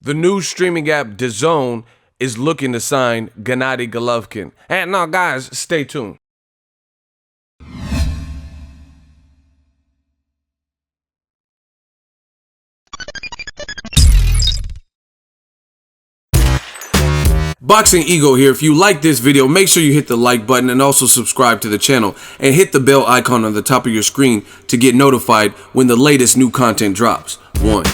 The new streaming app Dazn is looking to sign Gennady Golovkin. And now, guys, stay tuned. Boxingego here. If you like this video, make sure you hit the like button and also subscribe to the channel and hit the bell icon on the top of your screen to get notified when the latest new content drops. 1.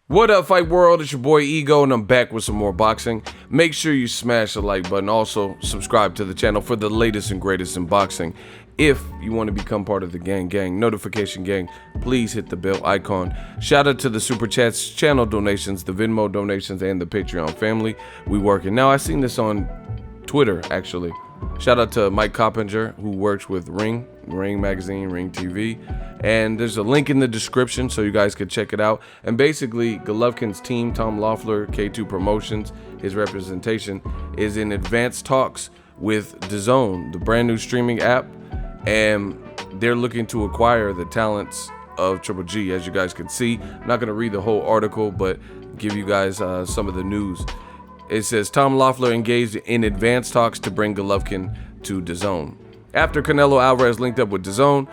What up, Fight World? It's your boy Ego, and I'm back with some more boxing. Make sure you smash the like button. Also, subscribe to the channel for the latest and greatest in boxing. If you want to become part of the gang, notification gang, please hit the bell icon. Shout out to the Super Chats, channel donations, the Venmo donations, and the Patreon family. We working. Now, I seen this on Twitter, actually. Shout out to Mike Coppinger, who works with Ring Magazine, Ring TV. And there's a link in the description so you guys could check it out. And basically, Golovkin's team, Tom Loeffler, K2 Promotions, his representation, is in advanced talks with Dazn, the brand new streaming app. And they're looking to acquire the talents of Triple G, as you guys can see. I'm not going to read the whole article, but give you guys some of the news. It says, Tom Loeffler engaged in advanced talks to bring Golovkin to Dazn. After Canelo Alvarez linked up with Dazn,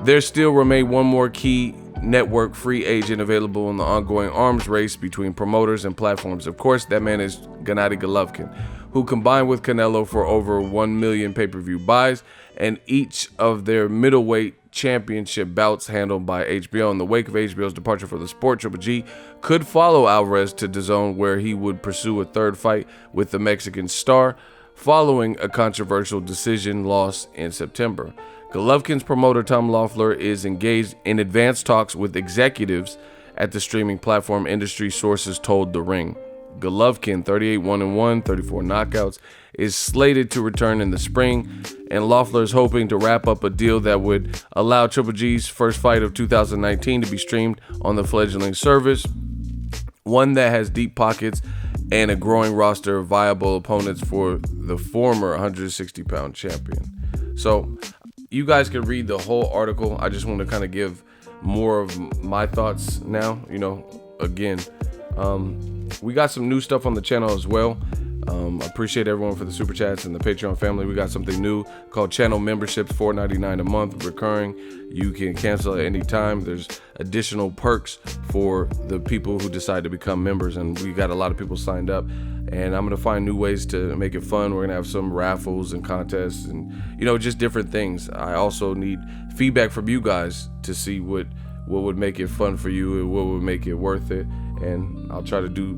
there still remain one more key network free agent available in the ongoing arms race between promoters and platforms. Of course, that man is Gennady Golovkin, who combined with Canelo for over 1 million pay-per-view buys, and each of their middleweight championship bouts handled by HBO. In the wake of HBO's departure for the sport, Triple G could follow Alvarez to Dazn, where he would pursue a third fight with the Mexican star, following a controversial decision loss in September. Golovkin's promoter Tom Loeffler is engaged in advanced talks with executives at the streaming platform, industry sources told The Ring. Golovkin, 38-1-1, 34 knockouts, is slated to return in the spring, and Loeffler is hoping to wrap up a deal that would allow Triple G's first fight of 2019 to be streamed on the fledgling service, one that has deep pockets and a growing roster of viable opponents for the former 160-pound champion. So you guys can read the whole article. I just want to kind of give more of my thoughts now. Again, we got some new stuff on the channel as well. I appreciate everyone for the Super Chats and the Patreon family. We got something new called channel memberships, $4.99 a month, recurring. You can cancel at any time. There's additional perks for the people who decide to become members, and we got a lot of people signed up. And I'm gonna find new ways to make it fun. We're gonna have some raffles and contests, and just different things. I also need feedback from you guys to see what would make it fun for you and what would make it worth it. And I'll try to do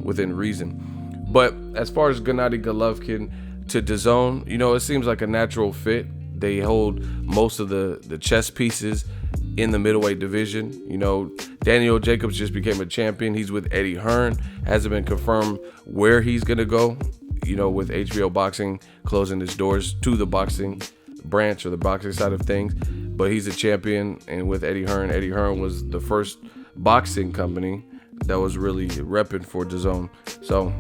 within reason. But as far as Gennady Golovkin to Dazn, it seems like a natural fit. They hold most of the chess pieces in the middleweight division. Daniel Jacobs just became a champion. He's with Eddie Hearn. Hasn't been confirmed where he's gonna go. With HBO Boxing closing its doors to the boxing branch or the boxing side of things. But he's a champion, and with Eddie Hearn was the first boxing company that was really repping for Dazn. So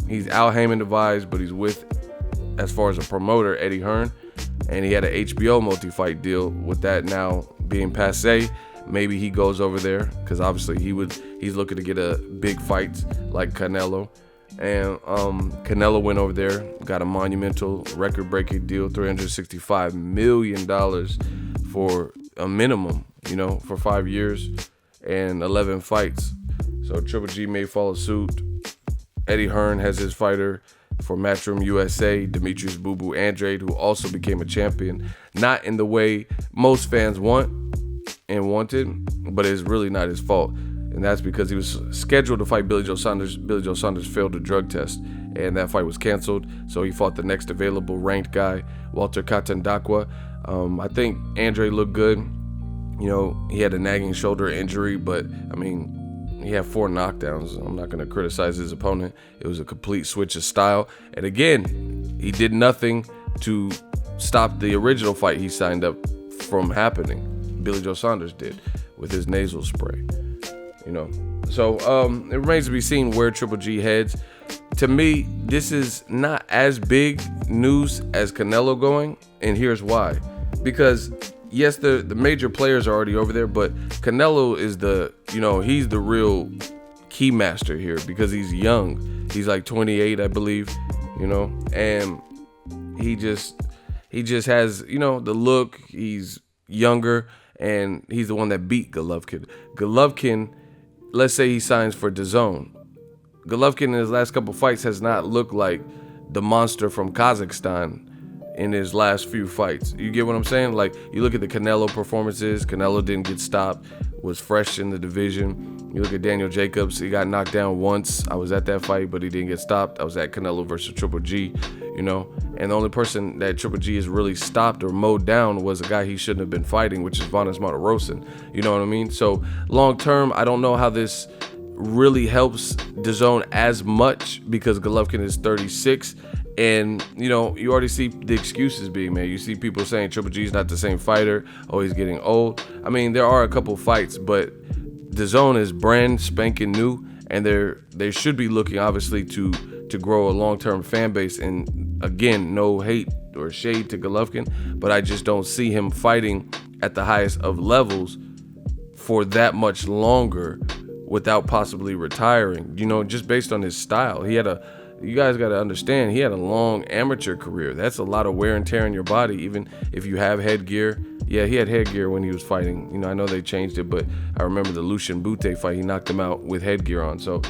he's Al Heyman advised, but he's with, as far as a promoter, Eddie Hearn, and he had an HBO multi-fight deal. With that now being passe, maybe he goes over there, because obviously he's looking to get a big fight like Canelo. And Canelo went over there, got a monumental record-breaking deal, $365 million for a minimum, for 5 years and 11 fights. So Triple G may follow suit. Eddie Hearn has his fighter for Matchroom USA, Demetrius Boo Boo Andrade, who also became a champion. Not in the way most fans want and wanted, but it's really not his fault. And that's because he was scheduled to fight Billy Joe Saunders. Billy Joe Saunders failed a drug test, and that fight was canceled. So he fought the next available ranked guy, Walter Katandakwa. I think Andrade looked good. He had a nagging shoulder injury, but he had 4 knockdowns. I'm not going to criticize his opponent. It was a complete switch of style. And again, he did nothing to stop the original fight he signed up from happening. Billy Joe Saunders did with his nasal spray. So it remains to be seen where Triple G heads. To me, this is not as big news as Canelo going, and here's why. Because yes, the major players are already over there, but Canelo is he's the real key master here because he's young. He's like 28, I believe, and he just has, the look. He's younger, and he's the one that beat Golovkin. Golovkin, let's say he signs for Dazn. Golovkin in his last couple fights has not looked like the monster from Kazakhstan in his last few fights. You get what I'm saying? Like, you look at the Canelo performances. Canelo didn't get stopped, was fresh in the division. You look at Daniel Jacobs, he got knocked down once. I was at that fight, but he didn't get stopped. I was at Canelo versus Triple G, and the only person that Triple G has really stopped or mowed down was a guy he shouldn't have been fighting, which is Vanes Martirosyan. You know what I mean? So long term, I don't know how this really helps Dazn as much because Golovkin is 36. And, you already see the excuses being made. You see people saying Triple G is not the same fighter. Oh, he's getting old. I mean, there are a couple fights, but Dazn is brand spanking new, and they should be looking, obviously, to grow a long-term fan base. And, again, no hate or shade to Golovkin, but I just don't see him fighting at the highest of levels for that much longer without possibly retiring, just based on his style. You guys got to understand, he had a long amateur career. That's a lot of wear and tear in your body, even if you have headgear. Yeah, he had headgear when he was fighting. I know they changed it, but I remember the Lucian Bute fight. He knocked him out with headgear on. So,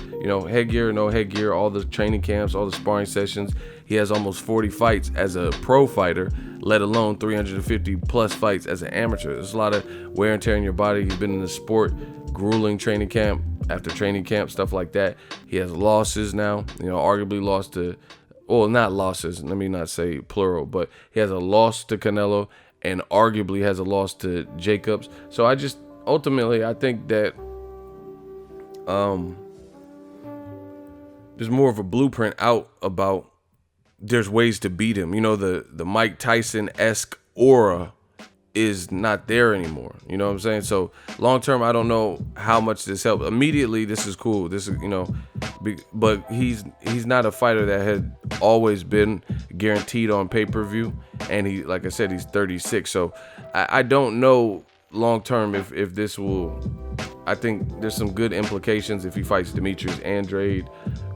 headgear, no headgear, all the training camps, all the sparring sessions. He has almost 40 fights as a pro fighter, let alone 350 plus fights as an amateur. There's a lot of wear and tear in your body. He's been in the sport, grueling training camp after training camp, stuff like that. He has losses now, arguably lost to, well, not losses, let me not say plural, but he has a loss to Canelo and arguably has a loss to Jacobs. So I think that there's more of a blueprint out about there's ways to beat him. The Mike Tyson-esque aura is not there anymore. You know what I'm saying? So long term, I don't know how much this helps. Immediately, this is cool. This is, but he's not a fighter that had always been guaranteed on pay-per-view. And he, like I said, he's 36. So I don't know long term if this will. I think there's some good implications if he fights Demetrius Andrade.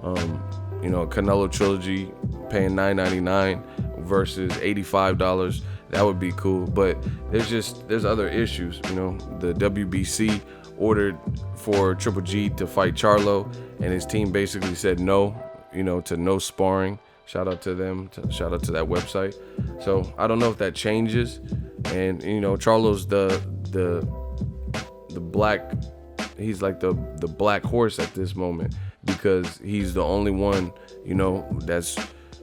Canelo trilogy, paying $9.99 versus $85. That would be cool, but there's other issues. The WBC ordered for Triple G to fight Charlo, and his team basically said no, to no sparring. Shout out to them. Shout out to that website. So I don't know if that changes. And Charlo's the black. He's like the black horse at this moment because he's the only one that's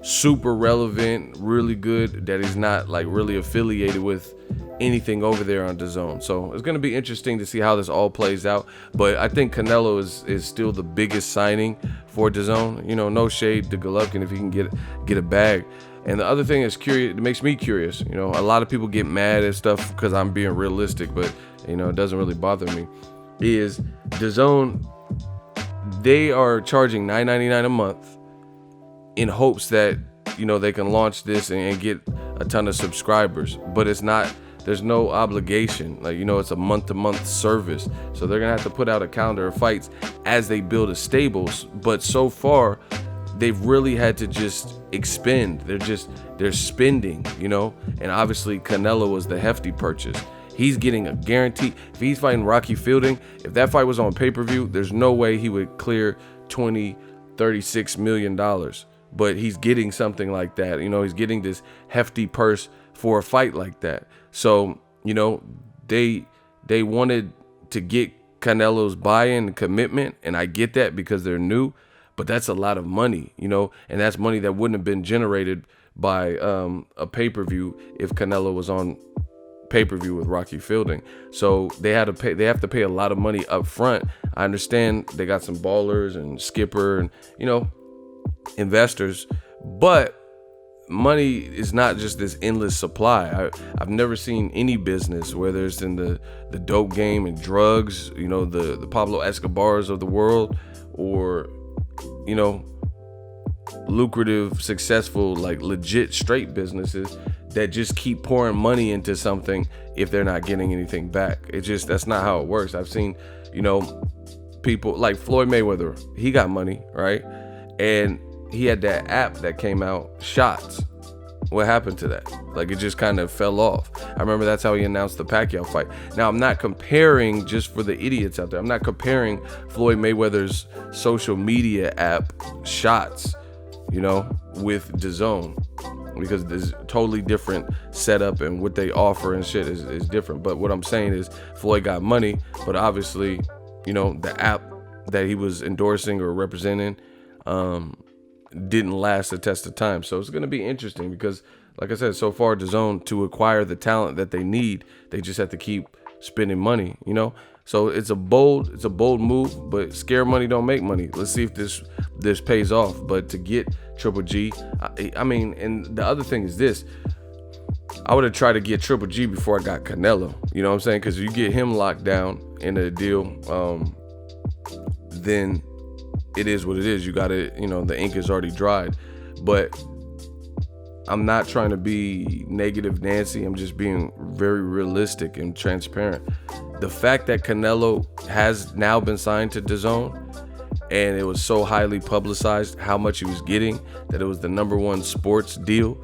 super relevant, really good, that is not like really affiliated with anything over there on DAZN. So it's going to be interesting to see how this all plays out. But I think Canelo is still the biggest signing for DAZN. No shade to Golovkin if he can get a bag. And the other thing is curious, it makes me curious. A lot of people get mad at stuff because I'm being realistic, but it doesn't really bother me. Is DAZN, they are charging $9.99 a month in hopes that they can launch this and get a ton of subscribers, but there's no obligation. It's a month-to-month service, so they're gonna have to put out a calendar of fights as they build a stable. But so far they've really had to just expend. They're spending, and obviously Canelo was the hefty purchase. He's getting a guarantee. If he's fighting Rocky Fielding, if that fight was on pay-per-view, there's no way he would clear $36 million. But he's getting something like that. He's getting this hefty purse for a fight like that. So, they wanted to get Canelo's buy-in and commitment, and I get that because they're new, but that's a lot of money, and that's money that wouldn't have been generated by a pay-per-view if Canelo was on pay-per-view with Rocky Fielding. So they have to pay a lot of money up front. I understand they got some ballers and Skipper and, investors, but money is not just this endless supply. I've never seen any business, whether it's in the dope game and drugs, the Pablo Escobars of the world, or lucrative, successful, like legit straight businesses. that just keep pouring money into something if they're not getting anything back. That's not how it works. I've seen, people like Floyd Mayweather, he got money, right? And he had that app that came out, Shots. What happened to that? Like, it just kind of fell off. I remember that's how he announced the Pacquiao fight. Now, I'm not comparing, just for the idiots out there, I'm not comparing Floyd Mayweather's social media app, Shots, with Dazn, because there's totally different setup, and what they offer and shit is different. But what I'm saying is Floyd got money, but obviously, the app that he was endorsing or representing didn't last the test of time. So it's going to be interesting because, like I said, so far Dazn, to acquire the talent that they need, they just have to keep spending money, So it's a bold move, but scare money don't make money. Let's see if this pays off. But to get Triple G, I mean, and the other thing is this: I would have tried to get Triple G before I got Canelo. You know what I'm saying? Because you get him locked down in a deal, then it is what it is. You got it. The ink is already dried. But I'm not trying to be negative Nancy. I'm just being very realistic and transparent. The fact that Canelo has now been signed to Dazn, and it was so highly publicized how much he was getting, that it was the #1 sports deal,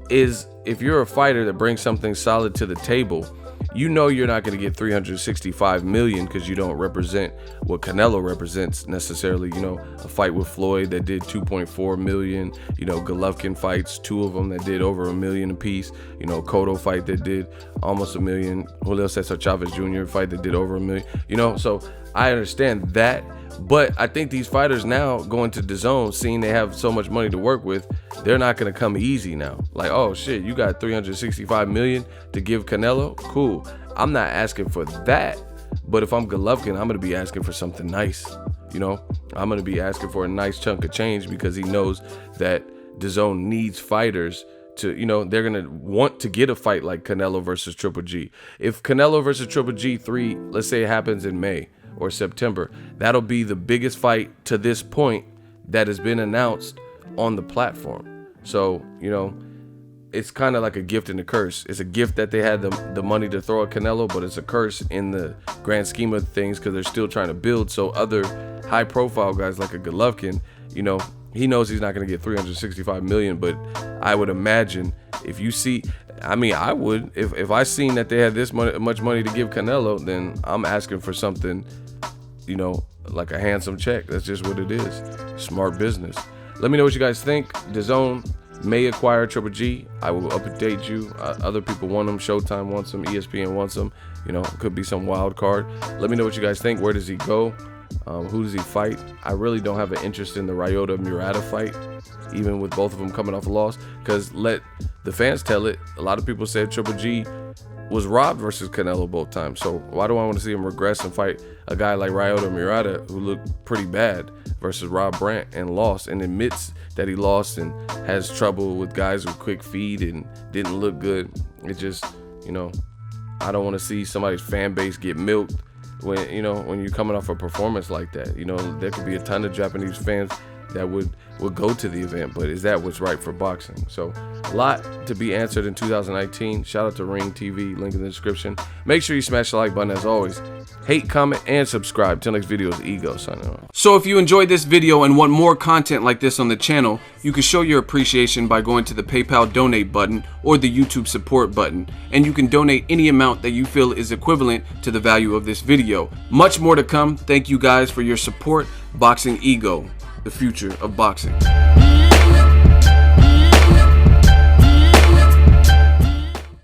is, if you're a fighter that brings something solid to the table, you're not going to get 365 million because you don't represent what Canelo represents necessarily. A fight with Floyd that did 2.4 million, Golovkin fights, 2 of them that did over $1 million a piece, Cotto fight that did almost $1 million, Julio Cesar Chavez Jr. fight that did over $1 million, so I understand that. But I think these fighters now going to Dazn, seeing they have so much money to work with, they're not going to come easy now. Like, oh shit, you got 365 million to give Canelo? Cool. I'm not asking for that. But if I'm Golovkin, I'm going to be asking for something nice. I'm going to be asking for a nice chunk of change, because he knows that Dazn needs fighters to, they're going to want to get a fight like Canelo versus Triple G. If Canelo versus Triple G 3, let's say it happens in May or September, that'll be the biggest fight to this point that has been announced on the platform. So, it's kind of like a gift and a curse. It's a gift that they had the money to throw at Canelo, but it's a curse in the grand scheme of things, because they're still trying to build. So other high profile guys like a Golovkin, he knows he's not going to get 365 million, but I would imagine if you see, I would, if I seen that they had this much money to give Canelo, then I'm asking for something, like a handsome check. That's just what it is. Smart business. Let me know what you guys think. Dazn may acquire Triple G. I will update you. Other people want him. Showtime wants him. ESPN wants him. It could be some wild card. Let me know what you guys think. Where does he go? Who does he fight? I really don't have an interest in the Ryota-Murata fight, even with both of them coming off a loss, because let the fans tell it. A lot of people said Triple G was robbed versus Canelo both times. So why do I want to see him regress and fight a guy like Ryota-Murata, who looked pretty bad, versus Rob Brandt and lost, and admits that he lost and has trouble with guys with quick feet and didn't look good? It just, I don't want to see somebody's fan base get milked when you're coming off a performance like that. There could be a ton of Japanese fans that would go to the event, but is that what's right for boxing? So a lot to be answered in 2019. Shout out to Ring TV, link in the description. Make sure you smash the like button as always. Hate, comment, and subscribe. Till next video is Ego signing off. So if you enjoyed this video and want more content like this on the channel, you can show your appreciation by going to the PayPal donate button or the YouTube support button, and you can donate any amount that you feel is equivalent to the value of this video. Much more to come. Thank you guys for your support. Boxing Ego, the future of boxing.